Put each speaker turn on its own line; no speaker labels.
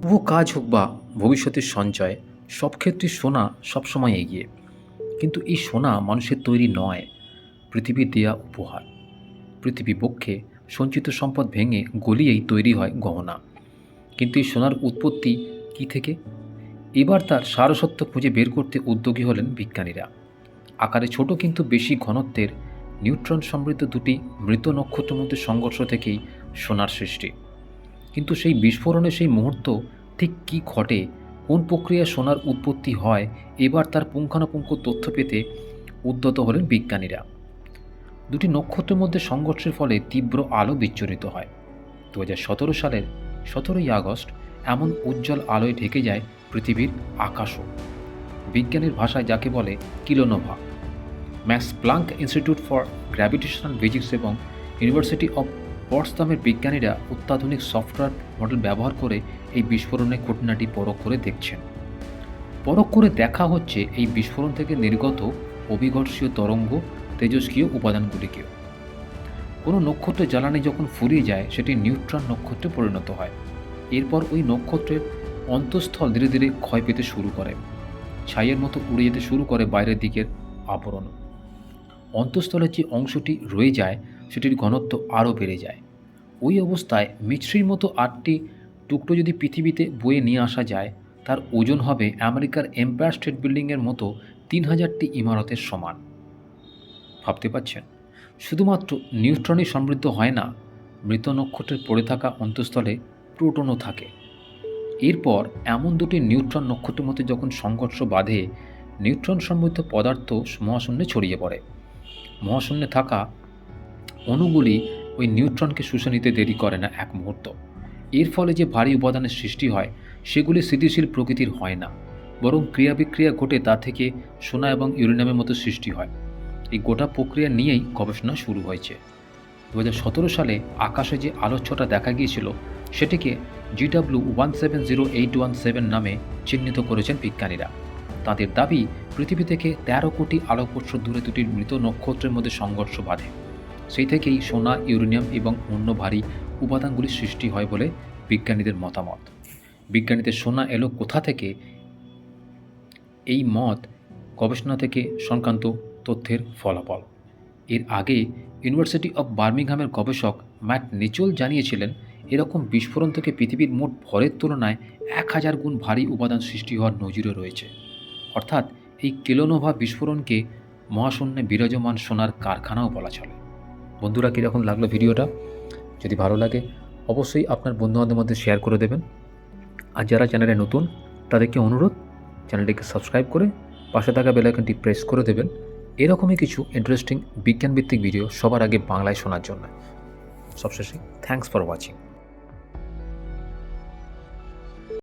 শুভ কাজ হোক বা ভবিষ্যতের সঞ্চয়, সব ক্ষেত্রে সোনা সবসময় এগিয়ে। কিন্তু এই সোনা মানুষের তৈরি নয়, পৃথিবীর দেয়া উপহার। পৃথিবী বক্ষে সঞ্চিত সম্পদ ভেঙে গলিয়েই তৈরি হয় গহনা। কিন্তু এই সোনার উৎপত্তি কী থেকে? এবার তার সারসত্য খুঁজে বের করতে উদ্যোগী হলেন বিজ্ঞানীরা। আকারে ছোট কিন্তু বেশি ঘনত্বের নিউট্রন সমৃদ্ধ দুটি মৃত নক্ষত্রের মধ্যে সংঘর্ষ থেকেই সোনার সৃষ্টি। কিন্তু সেই বিস্ফোরণে সেই মুহূর্ত ঠিক কী ঘটে, কোন প্রক্রিয়ায় সোনার উৎপত্তি হয়, এবার তার পুঙ্খানুপুঙ্খ তথ্য পেতে উদ্যত হলেন বিজ্ঞানীরা। দুটি নক্ষত্রের মধ্যে সংঘর্ষের ফলে তীব্র আলো বিচ্ছুরিত হয়। 2017 সালের 17ই আগস্ট এমন উজ্জ্বল আলোয় ঢেকে যায় পৃথিবীর আকাশও। বিজ্ঞানীর ভাষায় যাকে বলে kilonova. Max Planck Institute for Gravitational Physics এবং ইউনিভার্সিটি অব পটসদামের বিজ্ঞানীরা অত্যাধুনিক সফটওয়্যার মডেল ব্যবহার করে এই বিস্ফোরণের ঘটনাটি পরখ করে দেখছেন। পরখ করে দেখা হচ্ছে এই বিস্ফোরণ থেকে নির্গত অভিঘর্ষীয় তরঙ্গ তেজস্ক্রিয় উপাদানগুলিকেও। কোনো নক্ষত্রের জ্বালানি যখন ফুরিয়ে যায়, সেটি নিউট্রন নক্ষত্রে পরিণত হয়। এরপর ওই নক্ষত্রের অন্তঃস্থল ধীরে ধীরে ক্ষয় পেতে শুরু করে, ছাইয়ের মতো উড়ে যেতে শুরু করে বাইরের দিকের আবরণ। অন্তঃস্থলের যে অংশটি রয়ে যায়, সেটির ঘনত্ব আরও বেড়ে যায়। ওই অবস্থায় মিছরির মতো 8টি টুকরো যদি পৃথিবীতে বয়ে নিয়ে আসা যায়, তার ওজন হবে আমেরিকার এম্পায়ার স্টেট বিল্ডিংয়ের মতো 3000টি ইমারতের সমান। ভাবতে পারছেন? শুধুমাত্র নিউট্রনই সমৃদ্ধ হয় না, মৃত নক্ষত্রের পড়ে থাকা অন্তঃস্থলে প্রোটনও থাকে। এরপর এমন দুটি নিউট্রন নক্ষত্রের মধ্যে যখন সংঘর্ষ বাধে, নিউট্রন সমৃদ্ধ পদার্থ মহাশূন্যে ছড়িয়ে পড়ে। মহাশূন্যে থাকা অণুগুলি ওই নিউট্রনকে শুষে নিতে দেরি করে না এক মুহূর্ত। এর ফলে যে ভারী উপাদানের সৃষ্টি হয়, সেগুলি স্থিতিশীল প্রকৃতির হয় না, বরং ক্রিয়া বিক্রিয়া ঘটে তা থেকে সোনা এবং ইউরেনিয়ামের মতো সৃষ্টি হয়। এই গোটা প্রক্রিয়া নিয়েই গবেষণা শুরু হয়েছে। 2017 সালে আকাশে যে আলোচ্ছটা দেখা গিয়েছিল, সেটিকে GW170817 নামে চিহ্নিত করেছেন বিজ্ঞানীরা। তাদের দাবি, পৃথিবী থেকে 13 কোটি আলোকবর্ষ দূরে দুটি মৃত নক্ষত্রের মধ্যে সংঘর্ষ বাধে। সেই থেকেই সোনা, ইউরেনিয়াম এবং অন্য ভারী উপাদানগুলির সৃষ্টি হয় বলে বিজ্ঞানীদের মতামত। বিজ্ঞানীদের সোনা এলো কোথা থেকে, এই মত গবেষণা থেকে সংক্রান্ত তথ্যের ফলাফল। এর আগে ইউনিভার্সিটি অব বার্মিংহামের গবেষক ম্যাট নিচোল জানিয়েছিলেন, এরকম বিস্ফোরণ থেকে পৃথিবীর মোট ভরের তুলনায় 1000 গুণ ভারী উপাদান সৃষ্টি হওয়ার নজিরও রয়েছে। অর্থাৎ এই কিলোনোভা বিস্ফোরণকে মহাশূন্যে বিরাজমান সোনার কারখানাও বলা চলে। বন্ধুরা, কীরকম লাগলো ভিডিওটা? যদি ভালো লাগে অবশ্যই আপনার বন্ধুবান্ধবের মধ্যে শেয়ার করে দেবেন। আর যারা চ্যানেলে নতুন, তাদেরকে অনুরোধ, চ্যানেলটিকে সাবস্ক্রাইব করে পাশে থাকা বেল আইকনটি প্রেস করে দেবেন এরকমই কিছু ইন্টারেস্টিং বিজ্ঞানভিত্তিক ভিডিও সবার আগে বাংলায় শোনার জন্য। সবশেষে থ্যাঙ্কস ফর ওয়াচিং।